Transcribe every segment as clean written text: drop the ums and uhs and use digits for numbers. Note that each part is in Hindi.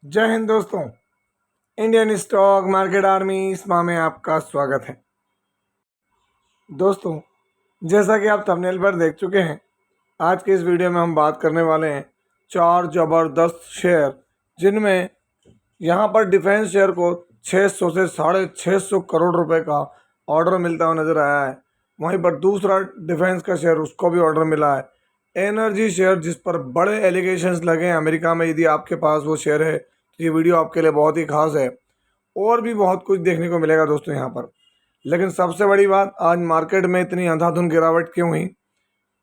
जय हिंद दोस्तों। इंडियन स्टॉक मार्केट आर्मी स्मा में आपका स्वागत है। दोस्तों, जैसा कि आप थंबनेल पर देख चुके हैं, आज के इस वीडियो में हम बात करने वाले हैं चार ज़बरदस्त शेयर जिनमें यहाँ पर डिफेंस शेयर को 600 से 650 करोड़ रुपए का ऑर्डर मिलता हुआ नज़र आया है। वहीं पर दूसरा डिफेंस का शेयर, उसको भी ऑर्डर मिला है। एनर्जी शेयर जिस पर बड़े एलिगेशंस लगे हैं अमेरिका में, यदि आपके पास वो शेयर है तो ये वीडियो आपके लिए बहुत ही खास है। और भी बहुत कुछ देखने को मिलेगा दोस्तों यहाँ पर। लेकिन सबसे बड़ी बात, आज मार्केट में इतनी अंधाधुंध गिरावट क्यों हुई,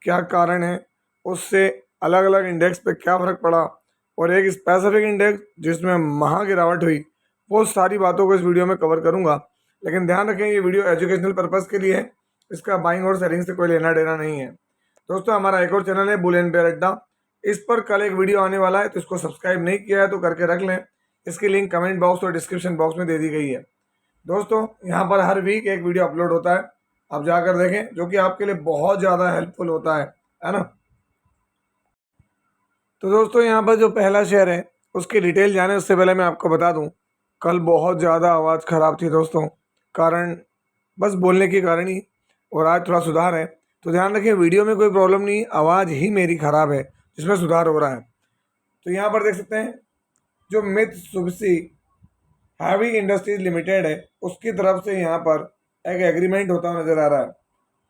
क्या कारण है, उससे अलग अलग इंडेक्स पे क्या फ़र्क पड़ा, और एक स्पेसिफिक इंडेक्स जिसमें महा गिरावट हुई, वो सारी बातों को इस वीडियो में कवर करूँगा। लेकिन ध्यान रखें, ये वीडियो एजुकेशनल पर्पज़ के लिए है, इसका बाइंग और सेलिंग से कोई लेना देना नहीं है। दोस्तों, हमारा एक और चैनल है बुल एंड बेयर अड्डा, इस पर कल एक वीडियो आने वाला है, तो इसको सब्सक्राइब नहीं किया है तो करके रख लें। इसकी लिंक कमेंट बॉक्स और डिस्क्रिप्शन बॉक्स में दे दी गई है। दोस्तों, यहाँ पर हर वीक एक वीडियो अपलोड होता है, आप जाकर देखें, जो कि आपके लिए बहुत ज़्यादा हेल्पफुल होता है ना। तो दोस्तों, यहाँ पर जो पहला शेयर है उसकी डिटेल जाने उससे पहले मैं आपको बता दूँ, कल बहुत ज़्यादा आवाज़ ख़राब थी दोस्तों, कारण बस बोलने के कारण ही, और आज थोड़ा सुधार है। तो ध्यान रखें, वीडियो में कोई प्रॉब्लम नहीं, आवाज़ ही मेरी ख़राब है जिसमें सुधार हो रहा है। तो यहाँ पर देख सकते हैं, जो मित्सुबिशी हैवी इंडस्ट्रीज लिमिटेड है, उसकी तरफ से यहाँ पर एक एग्रीमेंट होता हुआ नज़र आ रहा है।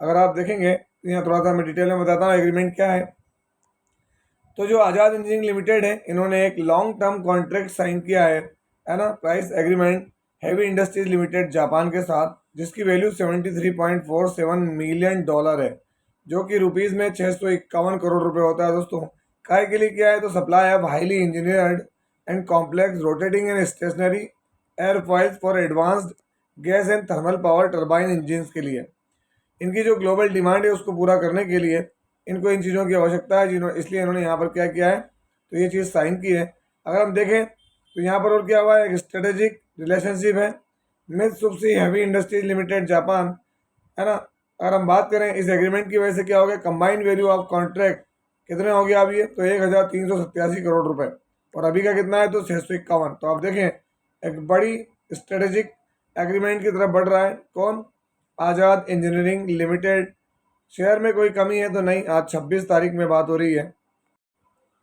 अगर आप देखेंगे तो यहाँ थोड़ा सा मैं डिटेल में बताता हूँ एग्रीमेंट क्या है। तो जो आज़ाद इंजीनियरिंग लिमिटेड है, इन्होंने एक लॉन्ग टर्म कॉन्ट्रैक्ट साइन किया है ना, price agreement heavy industries limited Japan के साथ, जिसकी वैल्यू $73.47 मिलियन है, जो कि रुपीज़ में 651 करोड़ रुपए होता है। दोस्तों, काय के लिए किया है, तो supply of highly engineered and complex rotating and stationary airfoils for advanced gas and thermal power turbine engines के लिए। इनकी जो ग्लोबल डिमांड है उसको पूरा करने के लिए इनको इन चीज़ों की आवश्यकता है, इसलिए इन्होंने यहाँ पर क्या किया है, तो ये चीज़ साइन की है। अगर हम देखें तो यहाँ पर और क्या हुआ है, एक स्ट्रेटेजिक रिलेशनशिप है Mitsubishi heavy industries limited Japan, है ना। अगर हम बात करें इस एग्रीमेंट की वजह से क्या हो गया, कंबाइंड वैल्यू ऑफ कॉन्ट्रैक्ट कितने हो गया अब ये, तो 1387 करोड़ रुपए, और अभी का कितना है, तो 651। तो आप देखें, एक बड़ी स्ट्रेटेजिक एग्रीमेंट की तरफ बढ़ रहा है कौन, आज़ाद इंजीनियरिंग लिमिटेड। शेयर में कोई कमी है तो नहीं, आज 26 तारीख में बात हो रही है।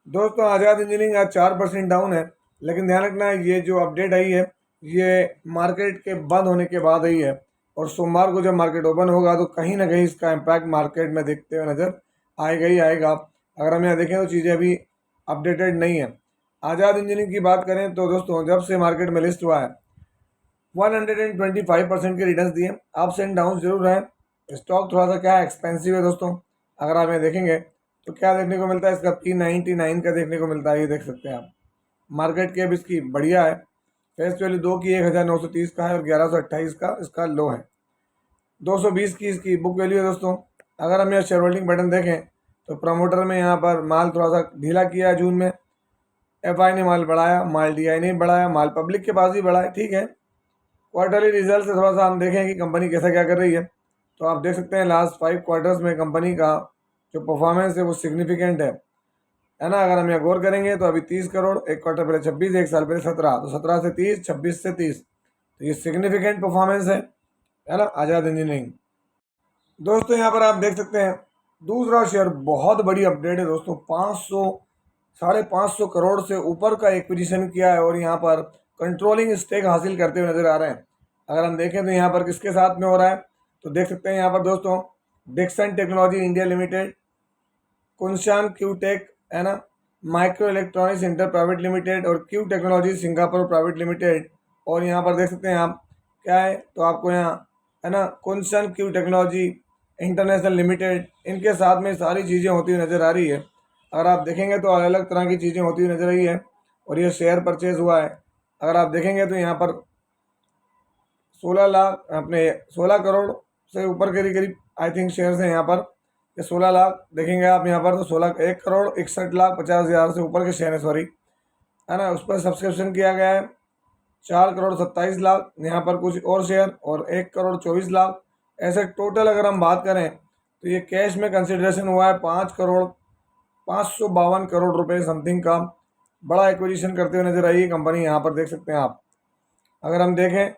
दोस्तों, आज़ाद इंजीनियरिंग आज 4% डाउन है, लेकिन ध्यान रखना है, ये जो अपडेट आई है ये मार्केट के बंद होने के बाद आई है, और सोमवार को जब मार्केट ओपन होगा तो कहीं ना कहीं इसका इम्पैक्ट मार्केट में दिखते हुए नज़र आएगा ही आएगा। अगर हम यहाँ देखें तो चीज़ें अभी अपडेटेड नहीं है। आज़ाद इंजीनियरिंग की बात करें तो दोस्तों, जब से मार्केट में लिस्ट हुआ है 125% के रिटर्न्स दिए, अप्स एंड डाउन जरूर हैं। स्टॉक थोड़ा सा क्या है, एक्सपेंसिव है दोस्तों। अगर आप यहाँ देखेंगे तो क्या देखने को मिलता है, इसका P99 का देखने को मिलता है, ये देख सकते हैं आप। मार्केट कैप इसकी बढ़िया है, फेस वैल्यू 2 की 1930 का है, और 1128 का इसका लो है। 220 की इसकी बुक वैल्यू है दोस्तों। अगर हम यहाँ शेयर होल्डिंग पैटर्न देखें तो प्रमोटर में यहाँ पर माल थोड़ा सा ढीला किया है जून में, FI ने माल बढ़ाया, माल DI ने बढ़ाया, माल पब्लिक के पास ही बढ़ा है, ठीक है। क्वार्टरली रिजल्ट से थोड़ा सा हम देखें कि कंपनी कैसा क्या कर रही है, तो आप देख सकते हैं लास्ट 5 क्वार्टर्स में कंपनी का जो परफॉर्मेंस है वो सिग्निफिकेंट है ना। अगर हम यहाँ गौर करेंगे तो अभी 30 करोड़, एक क्वार्टर पहले 26, एक साल पहले 17, तो 17 से 30, 26 से 30, तो ये सिग्निफिकेंट परफॉर्मेंस है ना आज़ाद इंजीनियरिंग। दोस्तों, यहाँ पर आप देख सकते हैं दूसरा शेयर, बहुत बड़ी अपडेट है दोस्तों, 500 550 करोड़ से ऊपर का एक्विजिशन किया है, और यहाँ पर कंट्रोलिंग स्टेक हासिल करते हुए नजर आ रहे हैं। अगर हम देखें तो यहाँ पर किसके साथ में हो रहा है, तो देख सकते हैं यहाँ पर दोस्तों, Dixon technology India limited, Kunshan QTech, है ना, micro electronics inter private limited, और Q technology Singapore private limited. और यहाँ पर देख सकते हैं आप क्या है, तो आपको यहाँ है ना कुंशन क्यू टेक्नोलॉजी इंटरनेशनल लिमिटेड, इनके साथ में सारी चीज़ें होती हुई नज़र आ रही है। अगर आप देखेंगे तो अलग अलग तरह की चीज़ें होती हुई नजर आई है, और ये शेयर परचेज हुआ है। अगर आप देखेंगे तो यहाँ पर 16 लाख, अपने 16 करोड़ से ऊपर करीब करीब आई थिंक शेयर्स हैं यहाँ पर, ये 16 लाख देखेंगे आप यहाँ पर, तो 1 करोड़ 61 लाख 50 हज़ार से ऊपर के शेयर है, सॉरी, है ना। उस पर सब्सक्रिप्शन किया गया है 4 करोड़ 27 लाख, यहाँ पर कुछ और शेयर, और 1 करोड़ 24 लाख, ऐसे टोटल अगर हम बात करें तो ये कैश में कंसिडरेशन हुआ है 5 करोड़ 552 करोड़ रुपए समथिंग का, बड़ा एक्विजिशन करते हुए नजर आई है कंपनी। यहाँ पर देख सकते हैं आप, अगर हम देखें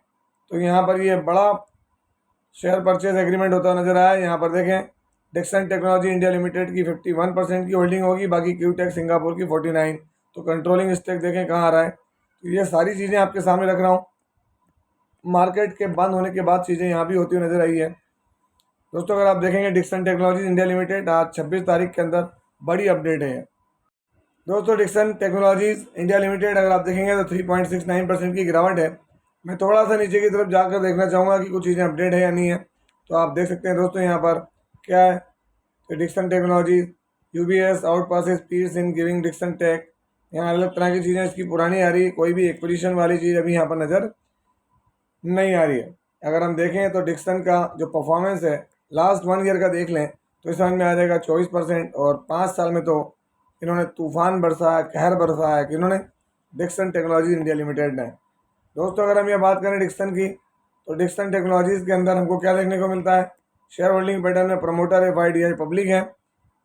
तो यहाँ पर ये बड़ा शेयर परचेज एग्रीमेंट होता नजर आया। यहाँ पर देखें डिक्सन टेक्नोलॉजी इंडिया लिमिटेड की 51% की होल्डिंग होगी, बाकी क्यूटेक सिंगापुर की 49। तो कंट्रोलिंग स्टेक देखें कहाँ आ रहा है। तो ये सारी चीज़ें आपके सामने रख रहा हूँ। मार्केट के बंद होने के बाद चीज़ें यहाँ भी होती हुई नजर आई है दोस्तों। अगर आप देखेंगे डिक्सन टेक्नोलॉजीज इंडिया लिमिटेड आज 26 तारीख के अंदर बड़ी अपडेट है दोस्तों। डिक्सन टेक्नोलॉजीज इंडिया लिमिटेड अगर आप देखेंगे तो 3.69% की गिरावट है। मैं थोड़ा सा नीचे की तरफ जाकर देखना चाहूँगा कि कुछ चीज़ें अपडेट है या नहीं है। तो आप देख सकते हैं दोस्तों यहाँ पर क्या है। तो Dixon Technologies UBS outpaces peers in giving Dixon Tech, यहाँ अलग तरह की चीज़ें इसकी पुरानी आ रही है, कोई भी एक्विजिशन वाली चीज़ अभी यहाँ पर नज़र नहीं आ रही है। अगर हम देखें तो डिक्सन का जो परफॉर्मेंस है लास्ट 1 ईयर का देख लें तो इस समझ में आ जाएगा 24%। और 5 साल में तो इन्होंने तूफान बरसाया, कहर बरसाया कि इन्होंने डिक्सन टेक्नोलॉजीज इंडिया लिमिटेड ने। दोस्तों अगर हम ये बात करें डिक्सन की, तो डिक्सन टेक्नोलॉजीज़ के अंदर हमको क्या देखने को मिलता है। शेयर होल्डिंग पैटर्न में प्रमोटर एफआईडीआई पब्लिक है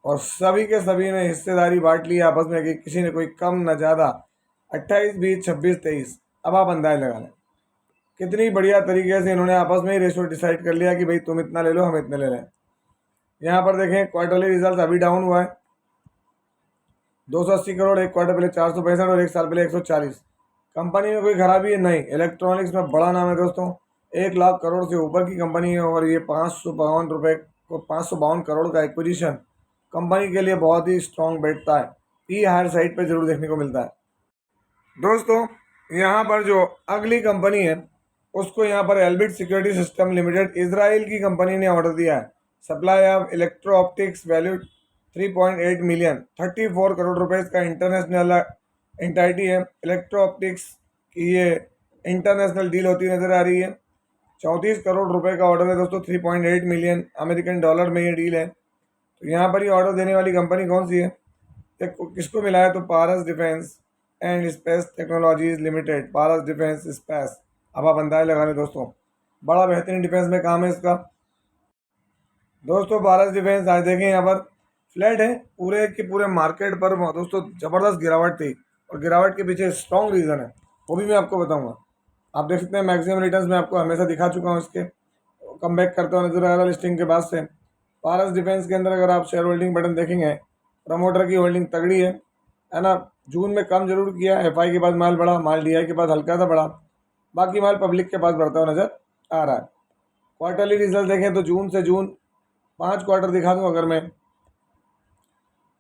और सभी के सभी ने हिस्सेदारी बांट ली आपस में कि किसी ने कोई कम न ज़्यादा 28, 20, 26, 23। अब आप अंदाज लगा लें कितनी बढ़िया तरीके से इन्होंने आपस में ही रेशो डिसाइड कर लिया कि भाई तुम इतना ले लो, हम इतने ले लें। यहाँ पर देखें क्वार्टरली रिजल्ट अभी डाउन हुआ है 280 करोड़, एक क्वार्टर पहले 465 और एक साल पहले 140। कंपनी में कोई खराबी है नहीं, इलेक्ट्रॉनिक्स में बड़ा नाम है दोस्तों। 1 लाख करोड़ से ऊपर की कंपनी है और ये 552 रुपये को 552 करोड़ का एक्विजिशन कंपनी के लिए बहुत ही स्ट्रॉन्ग बैठता है। पी हायर साइड पे जरूर देखने को मिलता है दोस्तों। यहाँ पर जो अगली कंपनी है उसको यहाँ पर Elbit security system limited Israel की कंपनी ने ऑर्डर दिया है। Supply of electro optics value 3.8 million, 34 crore रुपए का इंटरनेशनल एंटाइटी है। इलेक्ट्रो ऑप्टिक्स की ये इंटरनेशनल डील होती नज़र आ रही है। 34 करोड़ रुपए का ऑर्डर है दोस्तों, 3.8 मिलियन अमेरिकन डॉलर में ये डील है। तो यहाँ पर ये ऑर्डर देने वाली कंपनी कौन सी है, किसको मिला है, तो Paras defence and space technologies limited, Paras defence space. अब आप अंदाज लगा लें दोस्तों, बड़ा बेहतरीन डिफेंस में काम है इसका दोस्तों। पारस डिफेंस आज देखें यहाँ पर फ्लैट है पूरे के पूरे मार्केट पर दोस्तों, ज़बरदस्त गिरावट थी और गिरावट के पीछे स्ट्रॉन्ग रीज़न है, वो भी मैं आपको बताऊंगा। आप देख सकते हैं मैक्सिमम रिटर्न्स मैं आपको हमेशा दिखा चुका हूँ, इसके कम बैक करते हुए नजर आ रहा है लिस्टिंग के बाद से। पारस डिफेंस के अंदर अगर आप शेयर होल्डिंग बटन देखेंगे, प्रमोटर की होल्डिंग तगड़ी है ना। जून में कम जरूर किया, एफआई के बाद माल बढ़ा, माल डीआई के बाद हल्का सा बढ़ा, बाकी माल पब्लिक के पास बढ़ता हुआ नजर आ रहा है। क्वार्टरली रिजल्ट देखें तो जून से जून 5 क्वार्टर दिखा दूँ अगर मैं,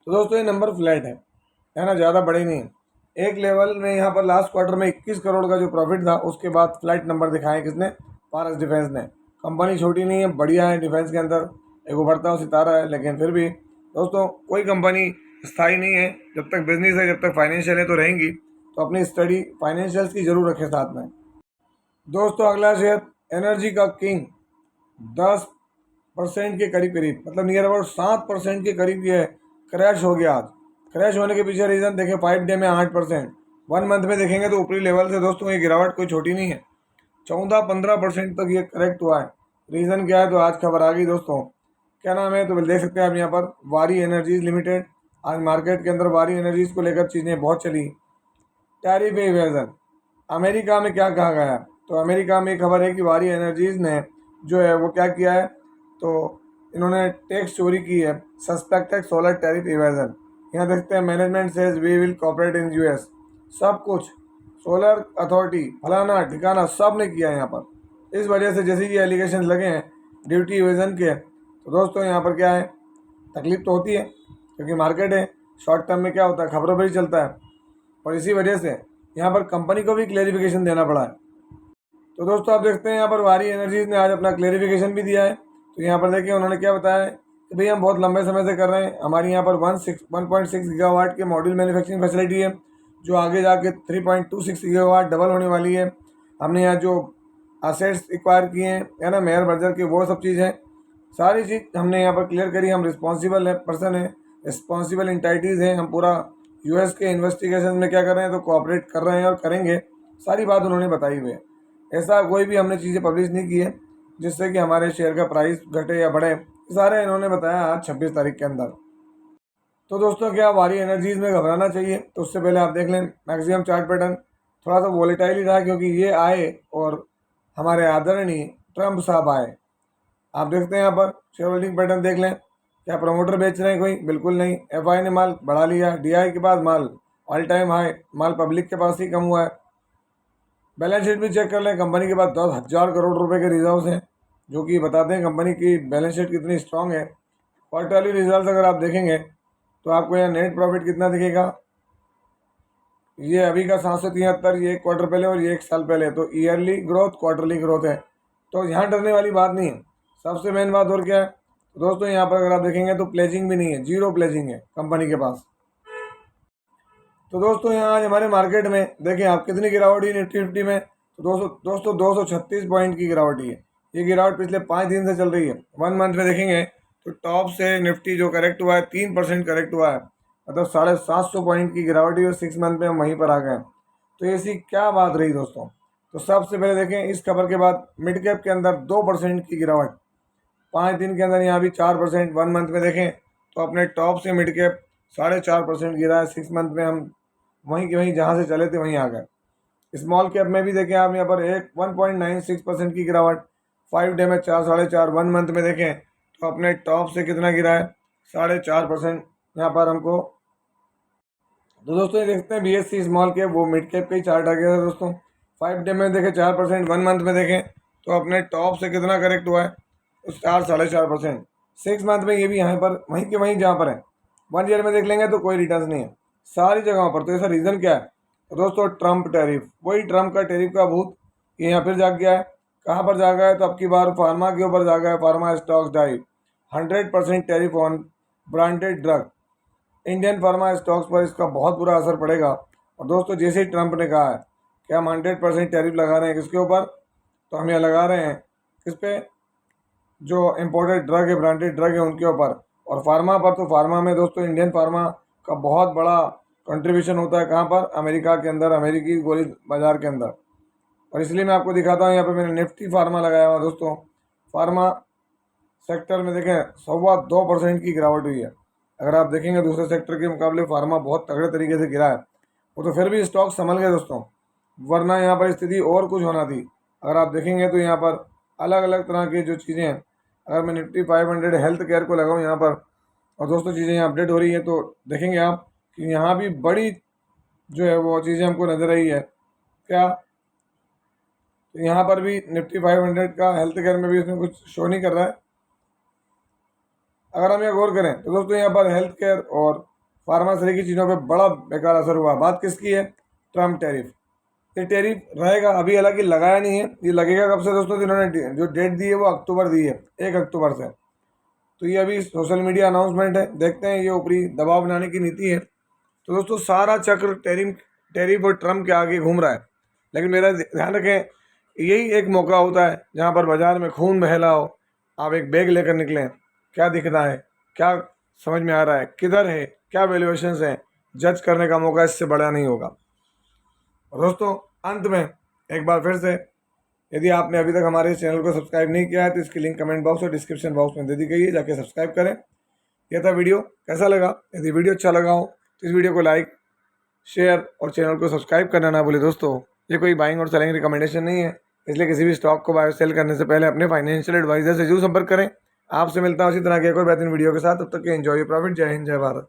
तो दोस्तों ये नंबर फ्लैट है ना, ज़्यादा बड़े नहीं है। एक लेवल में यहाँ पर लास्ट क्वार्टर में 21 करोड़ का जो प्रॉफिट था उसके बाद फ्लैट नंबर दिखाए किसने, पारस डिफेंस ने। कंपनी छोटी नहीं है, बढ़िया है, डिफेंस के अंदर एक उभरता हुआ सितारा है। लेकिन फिर भी दोस्तों कोई कंपनी स्थायी नहीं है, जब तक बिजनेस है, जब तक फाइनेंशियल है तो रहेंगी। तो अपनी स्टडी फाइनेंशियल्स की जरूर रखें साथ में दोस्तों। अगला शेयर एनर्जी का किंग 10% के करीब करीब, मतलब नियर अबाउट 7% के करीब ये क्रैश हो गया आज। क्रैश होने के पीछे रीज़न देखें, 5 डे में 8%, 1 मंथ में देखेंगे तो ऊपरी लेवल से दोस्तों ये गिरावट कोई छोटी नहीं है, 14-15% तक ये करेक्ट हुआ है। रीज़न क्या है, तो आज खबर आ गई दोस्तों, क्या नाम है, तो देख सकते हैं आप यहाँ पर वारी एनर्जीज लिमिटेड। आज मार्केट के अंदर वारी एनर्जीज को लेकर चीज़ें बहुत चली। टैरिफ इवेजन, अमेरिका में क्या कहा गया, तो अमेरिका में खबर है कि वारी एनर्जीज ने जो है वो क्या किया है, तो इन्होंने टैक्स चोरी की है, सस्पेक्टेड सोलर टैरिफ इवेजन। यहाँ देखते हैं management says we will cooperate in US, सब कुछ सोलर अथॉरिटी फलाना ठिकाना सब ने किया है यहाँ पर। इस वजह से जैसे ये एलिगेशन लगे हैं ड्यूटी इवेजन के, तो दोस्तों यहाँ पर क्या है, तकलीफ तो होती है क्योंकि मार्केट है, शॉर्ट टर्म में क्या होता है, खबरों पर ही चलता है। और इसी वजह से यहाँ पर कंपनी को भी क्लेरिफिकेशन देना पड़ा है। तो दोस्तों आप देखते हैं यहाँ पर वारी एनर्जीज ने आज अपना क्लेरिफिकेशन भी दिया है। तो यहाँ पर देखिए उन्होंने क्या बताया है कि भाई हम बहुत लंबे समय से कर रहे हैं, हमारी यहाँ पर 1.6 गीगावाट के मॉड्यूल मैन्युफैक्चरिंग फैसिलिटी है जो आगे जाके 3.26 गीगावाट डबल होने वाली है। हमने यहाँ जो असेट्स एक्वायर किए हैं है ना, मेयर बर्जर के, वो सब चीज़ है, सारी चीज़ हमने यहाँ पर क्लियर करी। हम रिस्पॉन्सिबल पर्सन है, रिस्पॉन्सिबल इंटाइटीज़ हैं, हम पूरा यूएस के इन्वेस्टिगेशन में क्या कर रहे हैं, तो कोऑपरेट कर रहे हैं और करेंगे, सारी बात उन्होंने बताई हुई है। ऐसा कोई भी हमने चीज़ें पब्लिश नहीं की है जिससे कि हमारे शेयर का प्राइस घटे या बढ़े, सारे इन्होंने बताया आज 26 तारीख के अंदर। तो दोस्तों क्या भारी एनर्जीज में घबराना चाहिए? तो उससे पहले आप देख लें मैक्सिमम चार्ट पैटर्न थोड़ा सा वॉलेटाइल ही रहा, क्योंकि ये आए और हमारे आदरणीय ट्रम्प साहब आए। आप देखते हैं यहाँ पर शेयर होल्डिंग पैटर्न देख लें। क्या प्रमोटर बेच रहे हैं कोई? बिल्कुल नहीं। एफआई ने माल बढ़ा लिया, डीआई के बाद माल ऑल टाइम हाई, माल पब्लिक के पास ही कम हुआ है। बैलेंस शीट भी चेक कर लें। कंपनी के पास 10,000 करोड़ रुपए के रिजर्व्स हैं, जो कि बताते हैं कंपनी की बैलेंस शीट कितनी स्ट्रांग है। क्वार्टरली रिजल्ट अगर आप देखेंगे तो आपको यहाँ नेट प्रॉफिट कितना दिखेगा, ये अभी का 773, ये एक क्वार्टर पहले और ये एक साल पहले, तो ईयरली ग्रोथ क्वार्टरली ग्रोथ है। तो यहाँ डरने वाली बात नहीं है। सबसे मेन बात और क्या है तो दोस्तों, यहाँ पर अगर आप देखेंगे तो प्लेजिंग भी नहीं है, जीरो प्लेजिंग है कंपनी के पास। तो दोस्तों यहाँ आज हमारे मार्केट में देखें आप कितनी गिरावट हुई निफ्टी फिफ्टी में, तो दोस्तों 236 पॉइंट की गिरावट हुई है। ये गिरावट पिछले 5 दिन से चल रही है। 1 मंथ में देखेंगे तो टॉप से निफ्टी जो करेक्ट हुआ है 3% करेक्ट हुआ है, मतलब 750 पॉइंट की गिरावट हुई और 6 मंथ में हम वहीं पर आ गए। तो ऐसी क्या बात रही दोस्तों? तो सबसे पहले देखें इस खबर के बाद मिड कैप के अंदर 2% की गिरावट 5 दिन के अंदर, यहाँ भी 4%। 1 मंथ में देखें तो अपने टॉप से मिड कैप 4.5% गिरा है। 6 मंथ में हम वहीं के वहीं जहाँ से चले थे वहीं आ गए। स्मॉल कैप में भी देखें आप यहाँ पर 1.96% की गिरावट 5 डे में 4-4.5। 1 मंथ में देखें तो अपने टॉप से कितना गिरा है 4.5% यहाँ पर हमको। तो दोस्तों ये देखते हैं बीएससी स्मॉल कैप, वो मिड कैप का ही चार्ट आ गया था दोस्तों। 5 डे में देखें 4%, 1 मंथ में देखें तो अपने टॉप से कितना करेक्ट हुआ है 4-4.5%। 6 मंथ में ये भी यहाँ पर वहीं के वहीं जहाँ पर है। 1 ईयर में देख लेंगे तो कोई रिटर्न नहीं है सारी जगहों पर। तो ऐसा रीज़न क्या है? तो दोस्तों ट्रम्प टैरिफ, वही ट्रम्प का टैरिफ का भूत ये यहाँ फिर जाग गया है। कहाँ पर जागा है? तो अब की बार फार्मा के ऊपर जागा है। Pharma stocks dive 100% tariff on branded drug. Indian pharma stocks पर इसका बहुत बुरा असर पड़ेगा। और दोस्तों जैसे ही ट्रंप ने कहा है कि हम 100% टैरिफ लगा रहे हैं किसके ऊपर, तो हम यहाँ लगा रहे हैं किस पे? जो इम्पोर्टेड ड्रग है, ब्रांडेड ड्रग है उनके ऊपर। और फार्मा पर, तो फार्मा में दोस्तों इंडियन फार्मा का बहुत बड़ा कंट्रीब्यूशन होता है। कहाँ पर? अमेरिका के अंदर, अमेरिकी गोली बाजार के अंदर। और इसलिए मैं आपको दिखाता हूँ, यहाँ पे मैंने निफ्टी फार्मा लगाया हुआ दोस्तों। फार्मा सेक्टर में देखें 2.25% की गिरावट हुई है। अगर आप देखेंगे दूसरे सेक्टर के मुकाबले फार्मा बहुत तगड़े तरीके से गिरा है। वो तो फिर भी स्टॉक संभल गए दोस्तों, वरना यहाँ पर स्थिति और कुछ होना थी। अगर आप देखेंगे तो यहाँ पर अलग अलग तरह की जो चीज़ें हैं, अगर मैं निफ्टी 500 हेल्थ केयर को लगाऊँ यहाँ पर, और दोस्तों चीज़ें यहाँ अपडेट हो रही हैं, तो देखेंगे आप कि यहाँ भी बड़ी जो है वो चीज़ें हमको नजर आई है। क्या? तो यहाँ पर भी निफ्टी 500 का हेल्थ केयर में भी इसमें कुछ शो नहीं कर रहा है। अगर हम यहाँ गौर करें तो दोस्तों यहाँ पर हेल्थ केयर और फार्मासी की चीज़ों पे बड़ा बेकार असर हुआ। बात किसकी है? Trump tariff. ये टैरिफ रहेगा, अभी हालांकि लगाया नहीं है, ये लगेगा कब से दोस्तों? जिन्होंने जो डेट दी है वो अक्टूबर दी है, 1 अक्टूबर से। तो ये अभी सोशल मीडिया अनाउंसमेंट है, देखते हैं ये ऊपरी दबाव बनाने की नीति है। तो दोस्तों सारा चक्र टैरिफ और ट्रम्प के आगे घूम रहा है। लेकिन मेरा ध्यान रखें, यही एक मौका होता है जहाँ पर बाजार में खून बहला हो, आप एक बैग लेकर निकलें, क्या दिखना है, क्या समझ में आ रहा है, किधर है, क्या वैल्यूएशंस हैं, जज करने का मौका इससे बड़ा नहीं होगा। और दोस्तों अंत में एक बार फिर से, यदि आपने अभी तक हमारे चैनल को सब्सक्राइब नहीं किया है तो इसकी लिंक कमेंट बॉक्स और डिस्क्रिप्शन बॉक्स में दे दी गई है, जाके सब्सक्राइब करें। यह था वीडियो, कैसा लगा? यदि वीडियो अच्छा लगा हो तो इस वीडियो को लाइक, शेयर और चैनल को सब्सक्राइब करना ना भूले। दोस्तों ये कोई बाइंग और सेलिंग रिकमेंडेशन नहीं है, इसलिए किसी भी स्टॉक को बाय और सेल करने से पहले अपने फाइनेंशियल एडवाइजर से जरूर संपर्क करें। आपसे मिलता हूँ इसी तरह के कोई बेहतरीन वीडियो के साथ। तब तक के एंजॉय प्रॉफिट। जय हिंद, जय भारत।